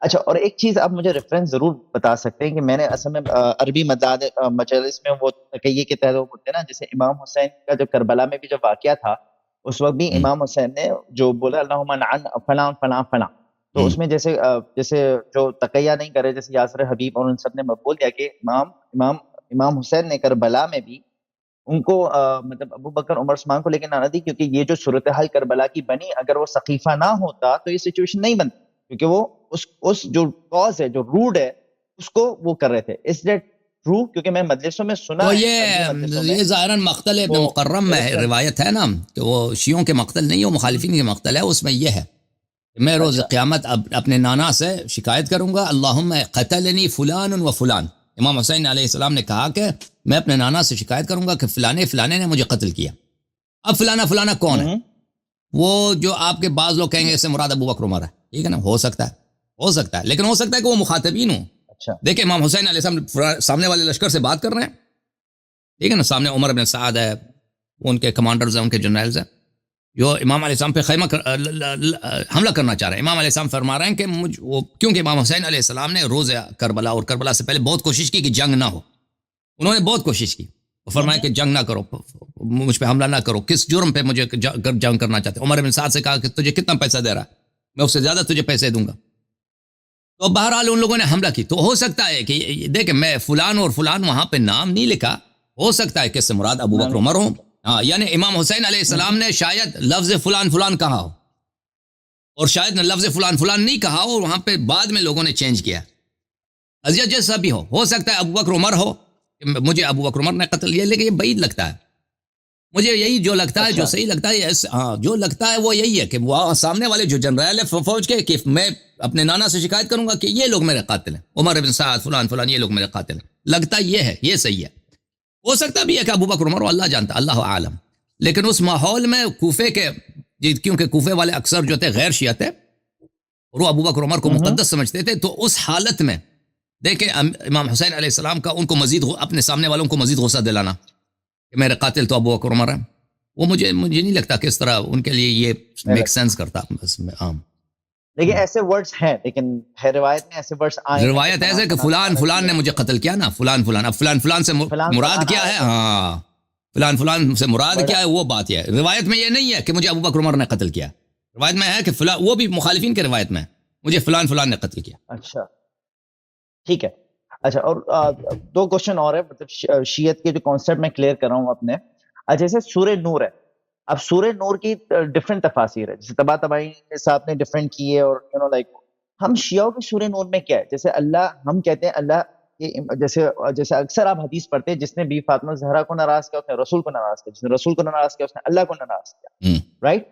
اچھا، اور ایک چیز آپ مجھے ریفرنس ضرور بتا سکتے ہیں کہ میں نے اصل میں عربی مجالس میں وہ تقیے کے تحت ہوتے ہیں نا، جیسے امام حسین کا جو کربلا میں بھی جو واقعہ تھا، اس وقت بھی ہوں امام حسین نے جو بولا اللہم لعن فلاں فلاں فلاں، تو ہوں اس میں جیسے جو تقیہ نہیں کرے، جیسے یاسر حبیب اور ان سب نے بول دیا کہ امام حسین نے کربلا میں بھی ان کو مطلب ابو بکر عمر عثمان کو لیکن آنا دی، کیونکہ یہ جو صورتحال کربلا کی بنی، اگر وہ سقیفہ نہ ہوتا تو یہ سچویشن نہیں بنتی، کیونکہ وہ اس جو کاز ہے، جو روٹ ہے، اس کو وہ کر رہے تھے. Is that true? کیونکہ میں مدرسوں میں سنا تو ہے، عربی مدرسوں میں یہ ظاہراً مقتل ابن وہ مقرم میں اس ہے، طرح. روایت ہے نا کہ وہ شیعوں کے مقتل نہیں، وہ مخالفین کے مقتل ہے. اس میں یہ ہے کہ میں روز اچھا. قیامت اپنے نانا سے شکایت کروں گا، اللہم قتلنی فلان و فلان. امام حسین علیہ السلام نے کہا کہ میں اپنے نانا سے شکایت کروں گا کہ فلانے فلانے نے مجھے قتل کیا. اب فلانا فلانا کون ہے؟ ہوں. وہ جو آپ کے بعض لوگ کہیں گے اس سے مراد ابو بکر عمر ہے، ٹھیک ہے نا، ہو سکتا ہے، لیکن ہو سکتا ہے کہ وہ مخاطبین ہوں. اچھا. دیکھیں امام حسین علیہ السلام سامنے والے لشکر سے بات کر رہے ہیں، ٹھیک ہے نا، سامنے عمر بن سعد ہے، ان کے کمانڈرز ہیں، ان کے جنرلز ہیں، جو امام علیہ السلام پہ حملہ کرنا چاہ رہے ہیں. امام علیہ السلام فرما رہے ہیں کہ کیونکہ امام حسین علیہ السلام نے روز کربلا اور کربلا سے پہلے بہت کوشش کی کہ جنگ نہ ہو، انہوں نے بہت کوشش کی، وہ فرمایا کہ جنگ نہ کرو، مجھ پہ حملہ نہ کرو، کس جرم پہ مجھے جنگ کرنا چاہتے. عمر بن سعد سے کہا کہ تجھے کتنا پیسہ دے رہا ہے، میں اس سے زیادہ تجھے پیسے دوں گا. تو بہرحال ان لوگوں نے حملہ کی. تو ہو سکتا ہے کہ دیکھیں میں فلان اور فلان وہاں پہ نام نہیں لکھا، ہو سکتا ہے کہ اس سے مراد ابو بکر عمر ہوں. ہاں، یعنی امام حسین علیہ السلام نے شاید لفظ فلان فلان کہا ہو، اور شاید نے لفظ فلان فلان نہیں کہا ہو، اور وہاں پہ بعد میں لوگوں نے چینج کیا. ازیت جیسا بھی ہو سکتا ہے ابو بکر عمر ہو، کہ مجھے ابو بکر عمر نے قتل کیا، لیکن یہ بعید لگتا ہے مجھے. یہی جو لگتا ہے، جو اچھا. صحیح لگتا ہے، ہاں جو لگتا ہے وہ یہی ہے کہ وہ سامنے والے جو جنرل ہے فوج کے، کہ میں اپنے نانا سے شکایت کروں گا کہ یہ لوگ میرے قاتل ہیں، عمر بن سعد فلان فلان یہ لوگ میرے قاتل ہیں. لگتا یہ ہے، یہ صحیح ہے. ہو سکتا بھی ہے کہ ابو بکر عمر اللہ جانتا، اللہ عالم. لیکن اس ماحول میں کوفے کے، کیونکہ کوفے والے اکثر جو تھے غیر شیعہ تھے، اور وہ ابو بکر عمر کو مقدس سمجھتے تھے، تو اس حالت میں دیکھیں امام حسین علیہ السلام کا ان کو مزید اپنے سامنے والوں کو مزید غصہ دلانا کہ میرے قاتل تو ابو بکر عمر ہیں، وہ مجھے نہیں لگتا کہ اس طرح ان کے لیے یہ میک سینس کرتا. بس عام لیکن ایسے ورڈز ہیں، لیکن ہے روایت میں ایسے ورڈز آئے ہیں کہ روایت فلاں ایسے کہ فلاں فلان فلاں فلان نے مجھے قتل کیا نا، فلان فلان. اب فلان فلان سے فلان مراد فلان کیا آیا ہے؟ تھا. ہاں، فلان فلان سے مراد بڑا. کیا ہے وہ بات ہے. روایت میں یہ نہیں ہے کہ مجھے ابو بکر عمر نے قتل کیا، روایت میں ہے کہ فلان، وہ بھی مخالفین کے روایت میں مجھے فلان فلان نے قتل کیا. اچھا، ٹھیک ہے. اچھا، اور دو کوشچن اور ہے، مطلب شیعت کے جو کانسیپٹ میں کلیئر کر رہا ہوں اپنے. جیسے سورہ نور ہے، اب سورہ نور کی ڈفرنٹ تفاسیر ہے، جیسے تبائی صاحب نے ڈفرنٹ کی ہے، اور لائک ہم شیعوں کی سورہ نور میں کیا ہے؟ جیسے اللہ، ہم کہتے ہیں اللہ جیسے اکثر آپ حدیث پڑھتے ہیں، جس نے بی فاطمہ زہرا کو ناراض کیا اس نے رسول کو ناراض کیا، جس نے رسول کو ناراض کیا اس نے اللہ کو ناراض کیا، رائٹ؟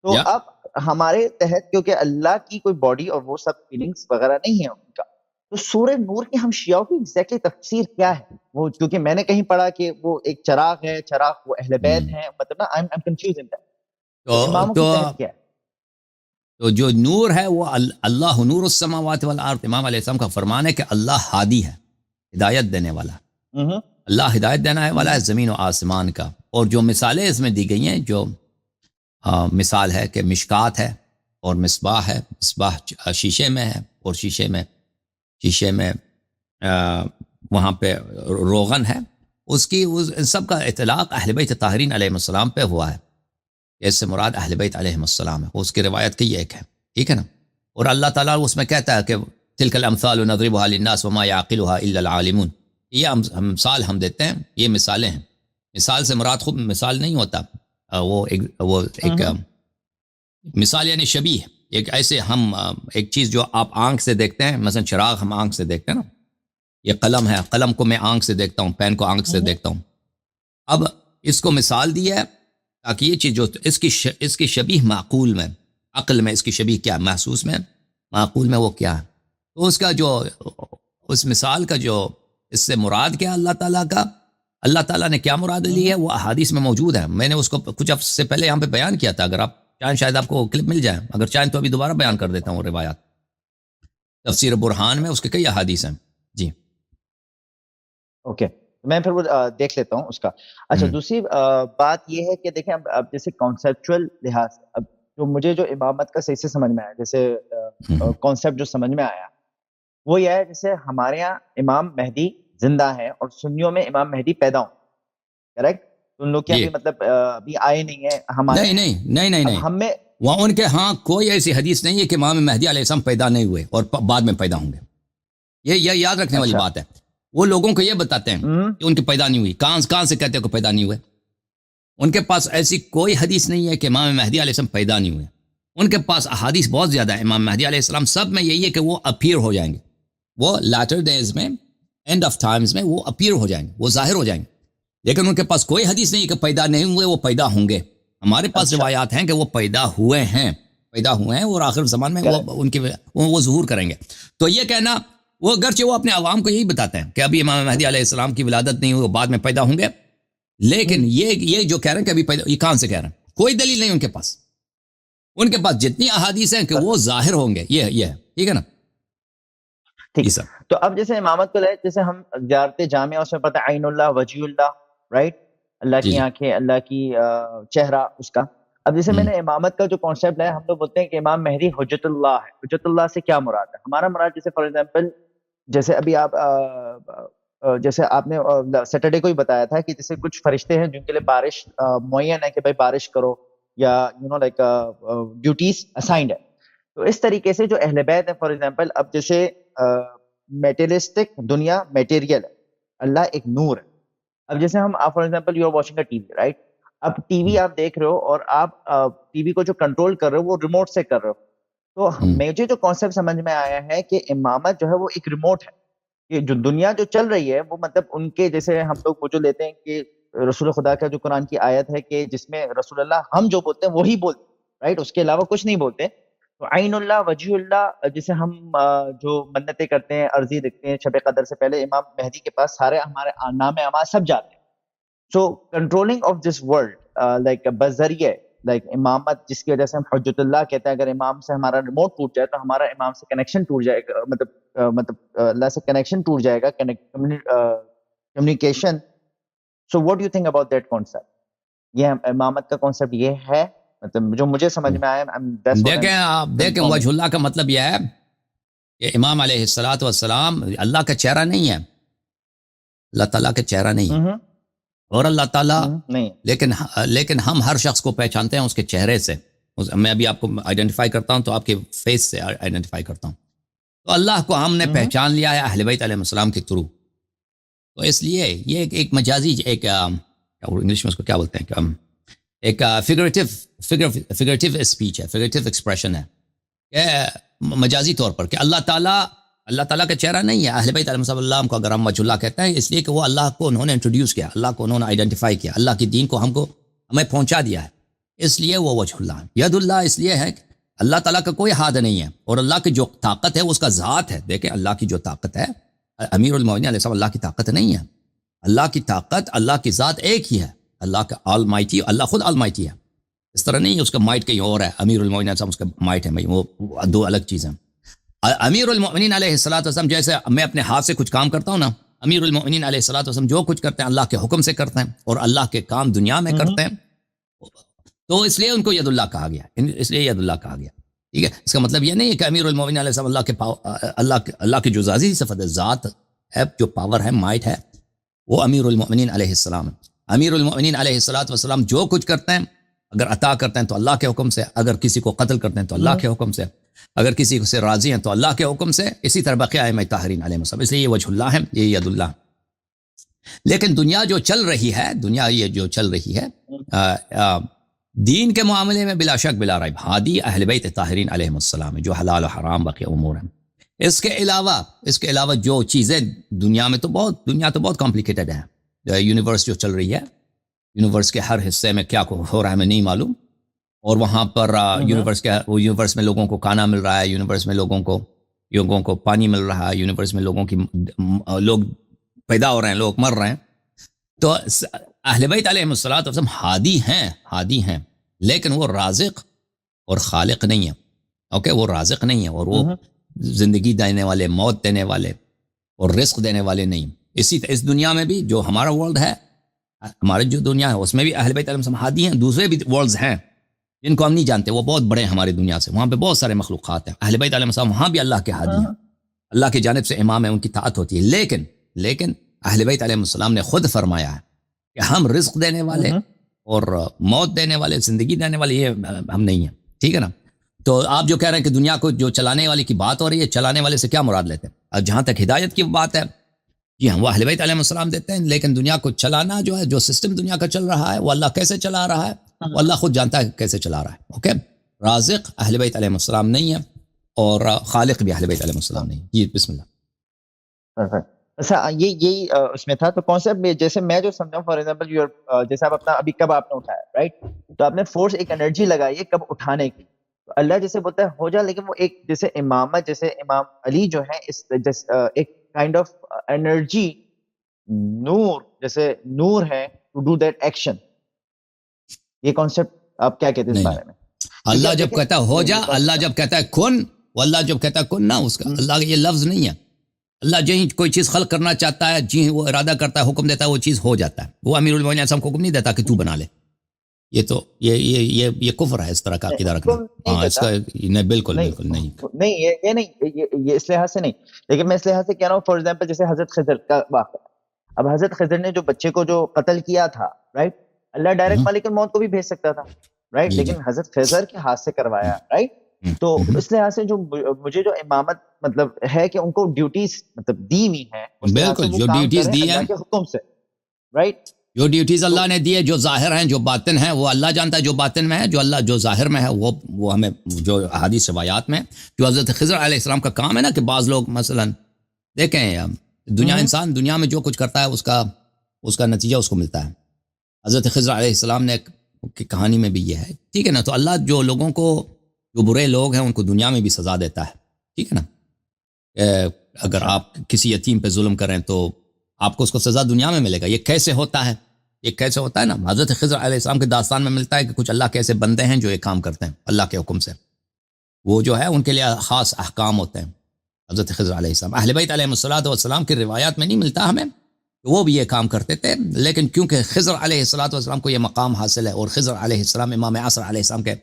تو یا اب ہمارے تحت کیونکہ اللہ کی کوئی باڈی اور وہ سب فیلنگس وغیرہ نہیں ہے ان کا، تو سورہ نور کی ہم شیعوں کی ایگزیکٹلی تفسیر کیا ہے؟ وہ کیونکہ میں نے کہیں پڑھا کہ وہ ایک چراغ ہے، چراغ وہ اہل بیت ہیں، مطلب نا I am confused in that. تو اماموں تو کے تحت کیا ہے؟ تو جو نور ہے وہ اللہ نور السماوات والارض، امام علیہ السلام کا فرمان ہے کہ اللہ ہادی ہے، ہدایت دینے والا. اللہ ہدایت دینے والا ہے زمین و آسمان کا. اور جو مثالیں اس میں دی گئی ہیں، جو مثال ہے کہ مشکات ہے اور مصباح ہے، مصباح شیشے میں ہے، اور شیشے میں وہاں پہ روغن ہے، اس کی ان سب کا اطلاق اہل بیت طاہرین علیہ السلام پہ ہوا ہے. اس سے مراد اہل بیت علیہ السلام ہے، اس کی روایت کی ایک ہے، ٹھیک ہے نا. اور اللہ تعالیٰ اس میں کہتا ہے کہ تلک الامثال نضربها للناس وما يعقلها الا العالمون. یہ مثال ہم دیتے ہیں، یہ مثالیں ہیں. مثال سے مراد خود مثال نہیں ہوتا، وہ ایک مثال یعنی شبیہ، ایک ایسے ہم ایک چیز جو آپ آنکھ سے دیکھتے ہیں، مثلا چراغ ہم آنکھ سے دیکھتے ہیں نا، یہ قلم ہے، قلم کو میں آنکھ سے دیکھتا ہوں، پین کو آنکھ سے دیکھتا ہوں. اب اس کو مثال دی ہے تاکہ یہ چیز جو اس کی شبیہ معقول میں، عقل میں اس کی شبیہ کیا، محسوس میں، معقول میں وہ کیا ہے. تو اس کا جو اس مثال کا جو اس سے مراد کیا اللہ تعالیٰ کا، اللہ تعالیٰ نے کیا مراد لی ہے، وہ احادیث میں موجود ہے. میں نے اس کو کچھ عرصے سے پہلے یہاں پہ بیان کیا تھا، اگر آپ چاہیں شاید آپ کو کلپ مل جائے، اگر چاہیں تو ابھی دوبارہ بیان کر دیتا ہوں. روایات تفسیر برہان میں اس کے کئی احادیث ہیں. جی اوکے، میں پھر وہ دیکھ لیتا ہوں اس کا. اچھا، دوسری بات یہ ہے کہ دیکھیں اب جیسے کانسیپچول لحاظ سے، اب جو مجھے جو امامت کا صحیح سے سمجھ میں آیا, جیسے کانسیپٹ جو سمجھ میں آیا وہ یہ ہے, جیسے ہمارے یہاں امام مہدی زندہ ہے اور سنیوں میں امام مہدی پیدا ہوں, کریکٹ؟ ان لوگ کے ابھی مطلب ابھی آئے نہیں ہیں ہمارے, نہیں ہم میں وہ ان کے ہاں کوئی ایسی حدیث نہیں ہے کہ امام مہدی علیہ السلام پیدا نہیں ہوئے اور بعد میں پیدا ہوں گے. یہ یاد رکھنے والی بات ہے. وہ لوگوں کو یہ بتاتے ہیں کہ ان کی پیدا نہیں ہوئی. کہاں سے کہتے ہیں کہ پیدا نہیں ہوئے؟ ان کے پاس ایسی کوئی حدیث نہیں ہے کہ امام مہدی علیہ السلام پیدا نہیں ہوئے. ان کے پاس احادیث بہت زیادہ ہے. امام مہدی علیہ السلام سب میں یہی ہے کہ وہ اپیئر ہو جائیں گے, وہ لیٹر ڈیز میں, اینڈ آف ٹائمز میں وہ اپیئر ہو جائیں گے, وہ ظاہر ہو جائیں گے. لیکن ان کے پاس کوئی حدیث نہیں ہے کہ پیدا نہیں ہوئے, وہ پیدا ہوں گے. ہمارے پاس روایات ہیں کہ وہ پیدا ہوئے ہیں اور آخر زمان میں وہ ظہور کریں گے. تو یہ کہنا, وہ اگرچہ وہ اپنے عوام کو یہی بتاتے ہیں کہ ابھی امام مہدی علیہ السلام کی ولادت نہیں ہوئی, وہ بعد میں پیدا ہوں گے, لیکن یہ جو کہہ رہے ہیں کہ ابھی پیدا, یہ کہاں سے کہہ رہے ہیں؟ کوئی دلیل نہیں ان کے پاس. ان کے پاس جتنی احادیث ہیں کہ وہ ظاہر ہوں گے. یہ ہے, ٹھیک ہے نا؟ ٹھیک ہے. تو اب جیسے امامت کو لے, جیسے ہم زیارت جامعہ, اس میں پتہ عین اللہ, وجی اللہ, رائٹ, اللہ کی آنکھیں, اللہ کی چہرہ اس کا. اب جیسے میں نے امامت کا جو کانسیپٹ ہے, ہم لوگ بولتے ہیں کہ امام مہدی حجت اللہ ہے. حجت اللہ سے کیا مراد ہے؟ ہمارا مراد جیسے فار ایگزامپل, جیسے ابھی آپ جیسے آپ نے سیٹرڈے کو ہی بتایا تھا کہ جیسے کچھ فرشتے ہیں جن کے لیے بارش معین ہے کہ بھائی بارش کرو, یا لائک ڈیوٹیز اسائنڈ ہے. تو اس طریقے سے جو اہل بیت ہے, فار ایگزامپل اب جیسے میٹیریلسٹک دنیا میٹیریل ہے, اللہ ایک نور ہے. اب جیسے ہم for example you are watching a TV, right, اب ٹی وی آپ دیکھ رہے ہو اور آپ ٹی وی کو جو کنٹرول کر رہے ہو وہ ریموٹ سے کر رہے ہو. تو مجھے جو کانسیپٹ سمجھ میں آیا ہے کہ امامت جو ہے وہ ایک ریموٹ ہے, کہ جو دنیا جو چل رہی ہے وہ مطلب ان کے, جیسے ہم لوگ وہ جو لیتے ہیں کہ رسول خدا کا جو قرآن کی آیت ہے کہ جس میں رسول اللہ ہم جو بولتے ہیں وہی بولتے ہیں, رائٹ, اس کے علاوہ کچھ نہیں بولتے. تو عین اللہ, وجہ اللہ, جسے ہم جو منتیں کرتے ہیں, عرضی رکھتے ہیں شب قدر سے پہلے, امام مہدی کے پاس سارے ہمارے نام اعمال سب جاتے ہیں. So controlling of this world like بذریعہ لائک امامت, جس کی وجہ سے ہم حجت اللہ کہتے ہیں. اگر امام سے ہمارا ریموٹ ٹوٹ جائے تو ہمارا امام سے کنیکشن ٹوٹ جائے گا, مطلب اللہ سے کنیکشن ٹوٹ جائے گا, communication. So what you think about that concept? یہ امامت کا کانسیپٹ یہ ہے, مطلب جو مجھے سمجھ میں آیا. دیکھیں وجہ اللہ کا مطلب یہ ہے کہ امام علیہ الصلوۃ والسلام اللہ کا چہرہ نہیں ہے, اللہ تعالیٰ کا چہرہ نہیں ہے, اور اللہ تعالیٰ نہیں, لیکن ہم ہر شخص کو پہچانتے ہیں اس کے چہرے سے. میں ابھی آپ کو آئیڈینٹیفائی کرتا ہوں تو آپ کے فیس سے آئیڈینٹیفائی کرتا ہوں. تو اللہ کو ہم نے پہچان لیا ہے اہل بیت علیہ السلام کے تھرو. تو اس لیے یہ ایک مجازی, ایک انگلش میں اس کو کیا بولتے ہیں, کہ ایک فگریٹیو اسپیچ ہے, فگریٹیو ایکسپریشن ہے, کہ مجازی طور پر کہ اللہ تعالیٰ کا چہرہ نہیں ہے. اہل بیت علیہ السلام کو اگر ہم وجہ اللہ کہتے ہیں, اس لیے کہ وہ اللہ کو انہوں نے انٹروڈیوس کیا, اللہ کو انہوں نے آئیڈینٹیفائی کیا, اللہ کی دین کو ہمیں پہنچا دیا ہے, اس لیے وہ وجہ اللہ ہے. ید اللہ اس لیے ہے کہ اللہ تعالیٰ کا کوئی ہاتھ نہیں ہے, اور اللہ کی جو طاقت ہے وہ اس کا ذات ہے. دیکھیں اللہ کی جو طاقت ہے, امیر المومنین علیہ السلام اللہ کی طاقت نہیں ہے. اللہ کی طاقت, اللہ کی ذات ایک ہی ہے, اللہ کا آل مائٹی, اللہ خود آل مائٹی ہے. اس طرح نہیں اس کا مائٹ کہیں اور ہے, امیر المومنین علیہ السلام اس کا مائٹ ہے, وہ دو الگ چیزیں. امیر المومنین علیہ السلام, جیسے میں اپنے ہاتھ سے کچھ کام کرتا ہوں نا, امیر المومنین علیہ السلام جو کچھ کرتے ہیں اللہ کے حکم سے کرتے ہیں, اور اللہ کے کام دنیا میں کرتے ہیں. تو اس لیے ان کو ید اللہ کہا گیا, اس لیے ید اللہ کہا گیا. ٹھیک ہے, اس کا مطلب یہ نہیں ہے کہ امیر المومنین علیہ السلام اللہ کی جو ذاتی صفت ہے, ذات ہے, جو پاور ہے, مائٹ ہے, وہ امیر المومنین علیہ السلام. امیر المومنین علیہ السلام جو کچھ کرتے ہیں, اگر عطا کرتے ہیں تو اللہ کے حکم سے, اگر کسی کو قتل کرتے ہیں تو اللہ کے حکم سے, اگر کسی سے راضی ہیں تو اللہ کے حکم سے. اسی طرح بقیہ ائمہ طاہرین علیہ السلام. اس لیے یہ وجہ اللہ ہے, یہ ید اللہ. لیکن دنیا جو چل رہی ہے, دین کے معاملے میں بلا شک بلا ریب ہادی اہل بیت طاہرین علیہ السلام ہے, جو حلال و حرام باقی امور ہیں. اس کے علاوہ جو چیزیں دنیا تو بہت کمپلیکیٹڈ ہے. یونیورس جو چل رہی ہے, یونیورس کے ہر حصے میں کیا ہو رہا ہے ہمیں نہیں معلوم, اور وہاں پر یونیورس میں لوگوں کو کھانا مل رہا ہے, یونیورس میں لوگوں کو پانی مل رہا ہے, یونیورس میں لوگ پیدا ہو رہے ہیں, لوگ مر رہے ہیں. تو اہل بیت علیہ السلام ہادی ہیں, لیکن وہ رازق اور خالق نہیں ہے. اوکے, وہ رازق نہیں ہے, اور وہ زندگی دینے والے, موت دینے والے اور رزق دینے والے نہیں. اس دنیا میں بھی جو ہمارا ورلڈ ہے, ہماری جو دنیا ہے اس میں بھی اہل بیت علیہ السلام ہادی ہیں, دوسرے بھی ورلڈز ہیں, جن کو ہم نہیں جانتے، وہ بہت بڑے ہیں ہماری دنیا سے، وہاں پہ بہت سارے مخلوقات ہیں، اہل بیت علیہ السلام وہاں بھی اللہ کے ہادی ہیں، اللہ کی جانب سے امام ہے، ان کی طاعت ہوتی ہے، لیکن اہل بیت علیہ السلام نے خود فرمایا ہے کہ ہم رزق دینے والے اور موت دینے والے، زندگی دینے والے، یہ ہم نہیں ہیں، ٹھیک ہے نا؟ تو آپ جو کہہ رہے ہیں کہ دنیا کو جو چلانے والے کی بات ہو رہی ہے، چلانے والے سے کیا مراد لیتے ہیں؟ اور جہاں تک ہدایت کی بات ہے، جی ہاں، وہ اہل بیت علیہ السلام دیتے ہیں، لیکن دنیا کو چلانا جو ہے، جو سسٹم دنیا کا چل رہا ہے، وہ اللہ کیسے چلا رہا ہے، وہ اللہ خود جانتا ہے کیسے چلا رہا ہے. اوکے، رازق اہل بیت علیہ السلام نہیں ہے، اور خالق بھی اہل بیت علیہ السلام نہیں. جی بسم اللہ. اچھا، یہی اس میں تھا. تو کانسیپٹ میں جیسے میں جو سمجھا، فار ایگزامپل جیسے آپ اپنا ابھی کب آپ نے اٹھایا، رائٹ؟ تو آپ نے فورس ایک انرجی لگائی ہے کب اٹھانے کی. تو اللہ جیسے بولتا ہے ہو جا، لیکن وہ ایک جیسے امامت، جیسے امام علی جو ہے اس ایک کائنڈ آف انرجی، نور، جیسے نور ہے ٹو ڈو دیٹ ایکشن. یہ کانسیپٹ آپ کیا کہتے ہیں اس بارے میں؟ اللہ جب کہتا ہے ہو جا، اللہ جب کہتا ہے کن، وہ اللہ جب کہتا ہے کن نا، اس کا اللہ کا یہ لفظ نہیں ہے. اللہ جہیں کوئی چیز خلق کرنا چاہتا ہے، جی وہ ارادہ کرتا ہے، حکم دیتا ہے، وہ چیز ہو جاتا ہے. وہ امیر المومنین صاحب کو حکم نہیں دیتا کہ تو بنا لے. یہ تو یہ کفر ہے اس طرح کا عقیدہ رکھنا. ہاں، اس کا نہیں، بالکل نہیں، یہ نہیں، یہ اس لحاظ سے نہیں. لیکن میں اس لحاظ سے کہہ رہا ہوں، فار ایگزامپل جیسے حضرت خضر کا واقعہ. اب حضرت خضر نے جو بچے کو جو قتل کیا تھا، رائٹ، اللہ ڈائریکٹ مالک الموت کو بھی بھیج سکتا تھا، رائٹ، لیکن حضرت خضر کے ہاتھ سے کروایا، رائٹ. تو اس لحاظ سے جو مجھے جو امامت مطلب ہے کہ ان کو ڈیوٹیز مطلب دی ہوئی ہیں، اس لحاظ سے وہ کام کریں اللہ کے حکم سے، رائٹ. جو ڈیوٹیز اللہ نے دی ہے، جو ظاہر ہیں، جو باطن ہیں، وہ اللہ جانتا ہے. جو باطن میں ہے، جو اللہ جو ظاہر میں ہے، وہ ہمیں جو احادیث روایات میں جو حضرت خضر علیہ السلام کا کام ہے نا، کہ بعض لوگ مثلا دیکھیں انسان دنیا میں جو کچھ کرتا ہے اس کا نتیجہ اس کو ملتا ہے. حضرت خضر علیہ السلام نے کی کہانی میں بھی یہ ہے، ٹھیک ہے نا؟ تو اللہ جو لوگوں کو، جو برے لوگ ہیں، ان کو دنیا میں بھی سزا دیتا ہے، ٹھیک ہے نا؟ اگر آپ کسی یتیم پہ ظلم کریں تو آپ کو اس کو سزا دنیا میں ملے گا. یہ کیسے ہوتا ہے؟ نا، حضرت خضر علیہ السلام کے داستان میں ملتا ہے کہ کچھ اللہ کے ایسے بندے ہیں جو یہ کام کرتے ہیں اللہ کے حکم سے. وہ جو ہے ان کے لیے خاص احکام ہوتے ہیں. حضرت خضر علیہ السلام، اہل بیت علیہ السلام کی روایات میں نہیں ملتا ہمیں کہ وہ بھی یہ کام کرتے تھے، لیکن کیونکہ خضر علیہ السلام کو یہ مقام حاصل ہے، اور خضر علیہ السلام امام عصر علیہ السلام کے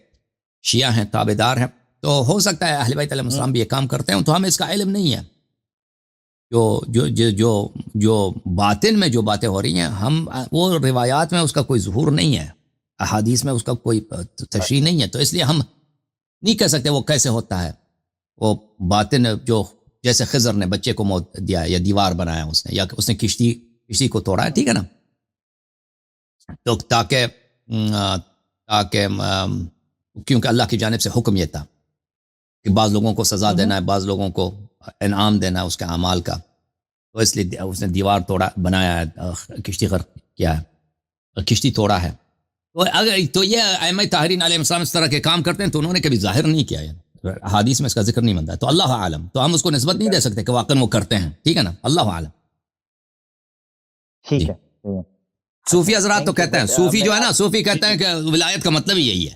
شیعہ ہیں، تابعدار ہیں، تو ہو سکتا ہے اہل بیت علیہ السلام بھی یہ کام کرتے ہیں. تو ہمیں اس کا علم نہیں ہے. جو باطن میں جو باتیں ہو رہی ہیں، ہم وہ روایات میں اس کا کوئی ظہور نہیں ہے، احادیث میں اس کا کوئی تشریح نہیں ہے، تو اس لیے ہم نہیں کہہ سکتے وہ کیسے ہوتا ہے. وہ باطن جو جیسے خضر نے بچے کو موت دیا ہے، یا دیوار بنایا اس نے، یا اس نے کشتی کو توڑا ہے، ٹھیک ہے نا؟ تو تاکہ کیونکہ اللہ کی جانب سے حکم یہ تھا کہ بعض لوگوں کو سزا دینا ہے، بعض لوگوں کو انعام دینا ہے اس کے اعمال کا، تو اس لیے اس نے دیوار توڑا، بنایا ہے، کشتی غرق کیا ہے، کشتی توڑا ہے. تو یہ ائمہ طاہرین علیہ السلام اس طرح کے کام کرتے ہیں، تو انہوں نے کبھی ظاہر نہیں کیا ہے، حدیث میں اس کا ذکر نہیں بنتا ہے. تو اللہ عالم، تو ہم اس کو نسبت نہیں دے سکتے کہ واقعا وہ کرتے ہیں، ٹھیک ہے نا؟ اللہ عالم. ٹھیک ہے. صوفی حضرات تو کہتے ہیں، صوفی جو ہے نا، صوفی کہتے ہیں کہ ولایت کا مطلب ہی یہی ہے.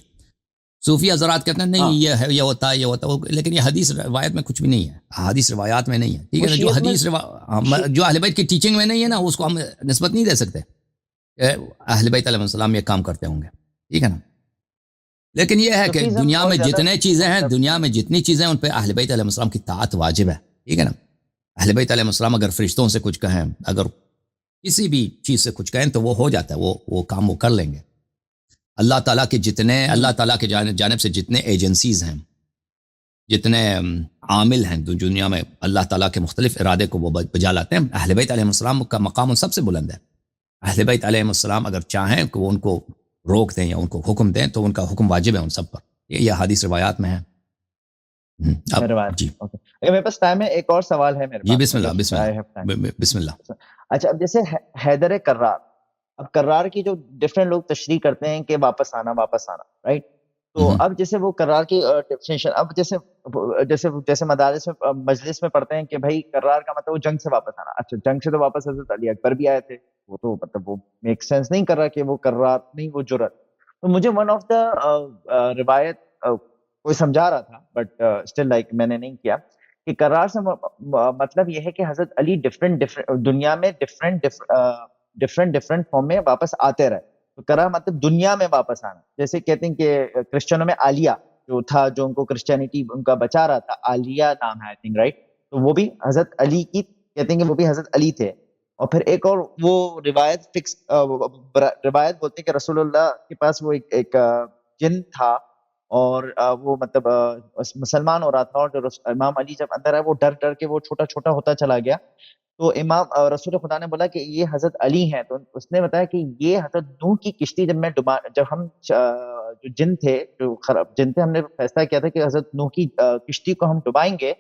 صوفی حضرات کہتے ہیں نہیں، یہ ہوتا ہے، یہ ہوتا ہے، لیکن یہ حدیث روایت میں کچھ بھی نہیں ہے، حدیث روایات میں نہیں ہے، ٹھیک ہے نا؟ جو حدیث جو اہل بیت کی ٹیچنگ میں نہیں ہے نا، اس کو ہم نسبت نہیں دے سکتے کہ اہل بیت علیہ السلام یہ کام کرتے ہوں گے، ٹھیک ہے نا؟ لیکن یہ ہے کہ دنیا میں جتنے چیزیں ہیں، دنیا میں جتنی چیزیں ہیں، ان پہ اہل بیت علیہ السلام کی طاعت واجب ہے، ٹھیک ہے نا؟ اہل بیت علیہ السلام اگر فرشتوں سے کچھ کہیں، اگر کسی بھی چیز سے کچھ کہیں، تو وہ ہو جاتا ہے، وہ کام وہ کر لیں گے. اللہ تعالیٰ کے جانب سے جتنے ایجنسیز ہیں، جتنے عامل ہیں دنیا میں، اللہ تعالیٰ کے مختلف ارادے کو وہ بجا لاتے ہیں. اہل بیت علیہ السلام کا مقام ان سب سے بلند ہے. اہل بیت علیہ السلام اگر چاہیں کہ وہ ان کو روک دیں یا ان کو حکم دیں، تو ان کا حکم واجب ہے ان سب پر. یہ حدیث روایات میں ہے. جی میرے پاس ٹائم ہے، ایک اور سوال ہے میرے پاس. جی بسم اللہ. اچھا، اب جیسے حیدر کرار، اب کرار کی جو ڈفرینٹ لوگ تشریح کرتے ہیں کہ واپس آنا، رائٹ؟ تو اب جیسے وہ کرار کی ڈیفینیشن، اب جیسے مدارس میں مجلس میں پڑھتے ہیں کہ بھائی کرار کا مطلب وہ جنگ سے واپس آنا. اچھا، جنگ سے تو واپس حضرت علی اکبر بھی آئے تھے، وہ تو مطلب وہ میک سینس نہیں کر رہا کہ وہ کرار نہیں، وہ جرأت. تو مجھے ون آف دا روایت کوئی سمجھا رہا تھا، بٹ اسٹل لائک میں نے نہیں کیا، کہ کرار سے مطلب یہ ہے کہ حضرت علی ڈفرینٹ دنیا میں ڈفرینٹ فارم میں واپس آتے رہے. تو کرا مطلب دنیا میں واپس آنا. جیسے کہتے ہیں کہ کرسچنوں میں عالیہ جو تھا، جو ان کو کرسچینٹی ان کا بچا رہا تھا، عالیہ نام ہے آئی تھنک، رائٹ؟ تو وہ بھی حضرت علی کی کہتے ہیں کہ وہ بھی حضرت علی تھے. اور پھر ایک اور وہ روایت فکس روایت بولتے ہیں کہ رسول اللہ کے پاس وہ ایک جن تھا، اور وہ مطلب مسلمان ہو رہا تھا، اور جو امام علی جب اندر آئے وہ ڈر ڈر کے وہ چھوٹا چھوٹا ہوتا چلا گیا. تو امام رسول خدا نے بولا کہ یہ حضرت علی ہیں. تو اس نے بتایا کہ یہ حضرت نوح کی کشتی جب ہم جو جن تھے، جو خراب جن تھے، ہم نے فیصلہ کیا تھا کہ حضرت نوح کی کشتی کو ہم ڈبائیں گے.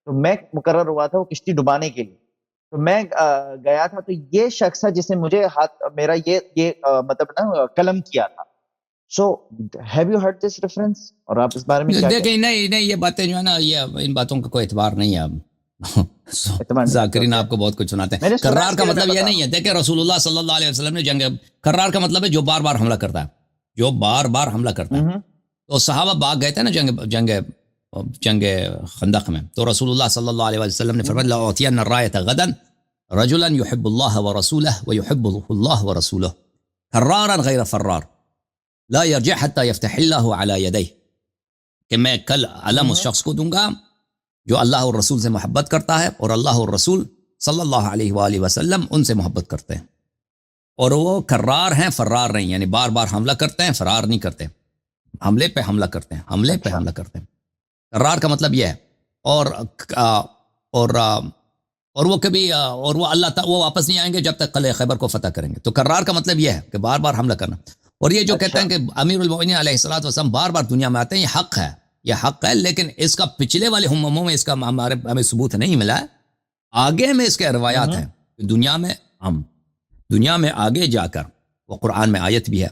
تو میں مقرر ہوا تھا وہ کشتی ڈبانے کے لیے. تو میں گیا تھا، تو یہ شخص تھا جس نے مجھے میرا یہ مطلب نا قلم کیا تھا. So have you heard this reference? اور آپ اس بارے میں کیا دیکھیں؟ نہیں یہ باتیں جو ہے نا، یہ ان باتوں کا کوئی اعتبار نہیں ہے. ذاکرین آپ کو بہت کچھ سناتے ہیں. کرار کا مطلب یہ نہیں ہے. دیکھیں رسول اللہ صلی اللہ علیہ وسلم نے جنگ، کرار کا مطلب ہے جو بار بار حملہ کرتا ہے، جو بار بار حملہ کرتا ہے. تو صحابہ باغ گئے تھے نا جنگ خندق میں. تو رسول اللہ صلی اللہ علیہ وسلم نے فرمایا لأعطین الرایۃ غدا رجلا يحب الله ورسوله ويحبه الله ورسوله کرارا غیر فرار لا يرجع حتى يفتح الله على يديه، کہ میں کل علم اس شخص کو دوں گا جو اللہ اور رسول سے محبت کرتا ہے، اور اللہ اور رسول صلی اللہ علیہ وآلہ وسلم ان سے محبت کرتے ہیں، اور وہ کرار ہیں، فرار نہیں. یعنی بار بار حملہ کرتے ہیں، فرار نہیں کرتے، حملے پہ حملہ کرتے ہیں، حملے پہ حملہ کرتے ہیں. کرار کا مطلب یہ ہے. اور وہ کبھی اور وہ اللہ تعالی وہ واپس نہیں آئیں گے جب تک قلعہ خیبر کو فتح کریں گے. تو کرار کا مطلب یہ ہے کہ بار بار حملہ کرنا. اور یہ جو کہتے ہیں کہ امیر المؤمنین علیہ الصلوۃ والسلام بار بار دنیا میں آتے ہیں، یہ حق ہے، یہ حق ہے. لیکن اس کا پچھلے والے امموں میں اس کا ہمیں ثبوت نہیں ملا ہے. آگے میں اس کے روایات ہیں کہ دنیا میں آگے جا کر وہ قرآن میں آیت بھی ہے،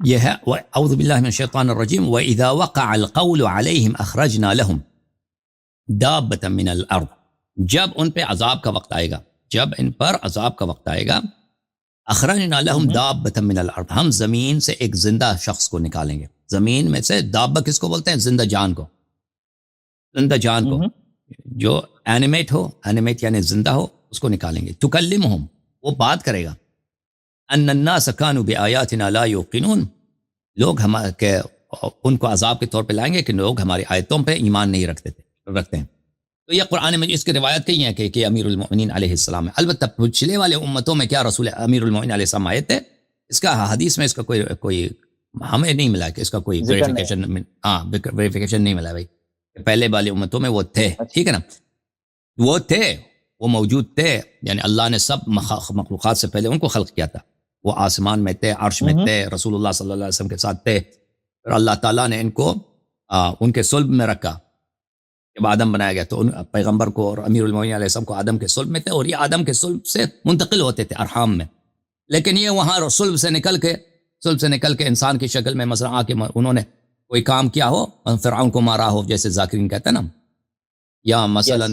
یہ ہے اعوذ باللہ من الشیطان الرجیم وَإِذَا وَقَعَ الْقَوْلُ عَلَيْهِمْ أَخْرَجْنَا لَهُمْ دَابَّةً مِّنَ الْأَرْضِ. جب ان پہ عذاب کا وقت آئے گا، جب ان پر عذاب کا وقت آئے گا، اخرجنا لهم دابة من الارض، ہم زمین سے ایک زندہ شخص کو نکالیں گے. زمین میں سے دابہ کس کو بولتے ہیں؟ زندہ جان کو. زندہ جان کو جو اینیمیٹ ہو، اینیمیٹ یعنی زندہ ہو، اس کو نکالیں گے. تکلمہم، وہ بات کرے گا. ان الناس كانوا بآیاتنا لا یوقنون، لوگ ان کو عذاب کے طور پہ لائیں گے کہ لوگ ہماری آیتوں پہ ایمان نہیں رکھتے ہیں. تو یہ قرآن میں اس کی روایت کہی ہے کہ امیر المؤمنین علیہ السلام ہے. البتہ پچھلے والے امتوں میں کیا رسول امیر المؤمنین علیہ السلام آئے تھے، اس کا حدیث میں اس کا کوئی ہمیں نہیں ملا کہ اس کا کوئی ویریفیکیشن نہیں ملا بھائی. پہلے والے امتوں میں وہ تھے، ٹھیک ہے نا، وہ تھے، وہ موجود تھے. یعنی اللہ نے سب مخلوقات سے پہلے ان کو خلق کیا تھا. وہ آسمان میں تھے، عرش میں تھے، رسول اللہ صلی اللہ علیہ وسلم کے ساتھ تھے. پھر اللہ تعالیٰ نے ان کو ان کے صلب میں رکھا. جب آدم بنایا گیا تو ان پیغمبر کو اور امیر المؤمنین علیہ السلام کو آدم کے صلب میں تھے، اور یہ آدم کے صلب سے منتقل ہوتے تھے ارحام میں. لیکن یہ وہاں صلب سے نکل کے انسان کی شکل میں مثلا آ کے انہوں نے کوئی کام کیا ہو، فرعون کو مارا ہو، جیسے ذاکرین کہتے ہیں نا، یا مثلا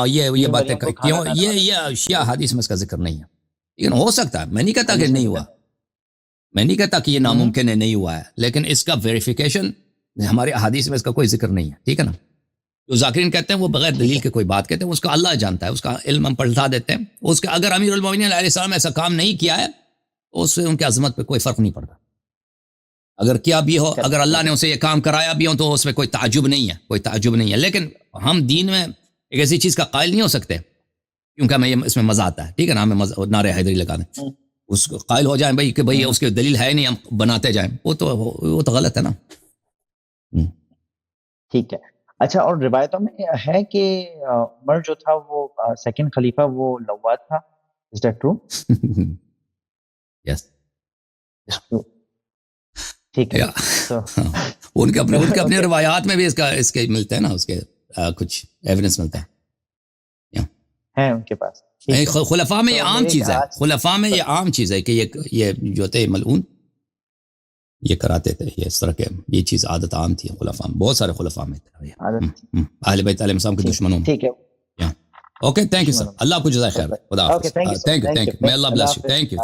یہ باتیں کیوں، یہ اشیاء حدیث میں اس کا ذکر نہیں ہے. لیکن ہو سکتا ہے، میں نہیں کہتا کہ نہیں ہوا، میں نہیں کہتا کہ یہ ناممکن ہے، نہیں ہوا ہے، لیکن اس کا ویریفیکیشن ہمارے احادیث میں اس کا کوئی ذکر نہیں ہے. ٹھیک ہے نا. جو ذاکرین کہتے ہیں وہ بغیر دلیل کے کوئی بات کہتے ہیں، اس کا اللہ جانتا ہے، اس کا علم ہم پلٹا دیتے ہیں. اس کا اگر امیر المؤمنین علیہ السلام ایسا کام نہیں کیا ہے تو اس سے ان کی عظمت پہ کوئی فرق نہیں پڑتا. اگر کیا بھی ہو، اگر اللہ نے اسے یہ کام کرایا بھی ہو تو اس میں کوئی تعجب نہیں ہے. لیکن ہم دین میں ایک ایسی چیز کا قائل نہیں ہو سکتے کیونکہ ہمیں اس میں مزہ آتا ہے. ٹھیک ہے نا، ہمیں نعرہ حیدری لگا دیں، اس کو قائل ہو جائیں کہ بھئی اس کی دلیل ہے نہیں، ہم بناتے جائیں، وہ تو غلط ہے نا. ٹھیک ہے. اچھا، اور روایتوں میں ہے کہ عمر جو تھا وہ سیکنڈ خلیفہ وہ لواد تھا. Is that true? Yes. ٹھیک ہے. ان کے اپنے روایات میں بھی اس کے ملتے ہیں نا، اس کے کچھ ایویڈنس ملتے ہیں ان کے پاس. خلفاء میں یہ عام چیز ہے، خلفاء میں یہ عام چیز ہے کہ یہ جو تھے ملعون یہ کراتے تھے، یہ اس طرح کے یہ چیز عادت عام تھی خلفاء میں، بہت سارے خلفاء میں تھے اہل بیت علیہ السلام کے دشمنوں میں. ٹھیک ہے. اوکے، تھینک یو سر، اللہ آپ کو جزائے خیر. خدا حافظ. Thank you. May Allah bless you. Thank you.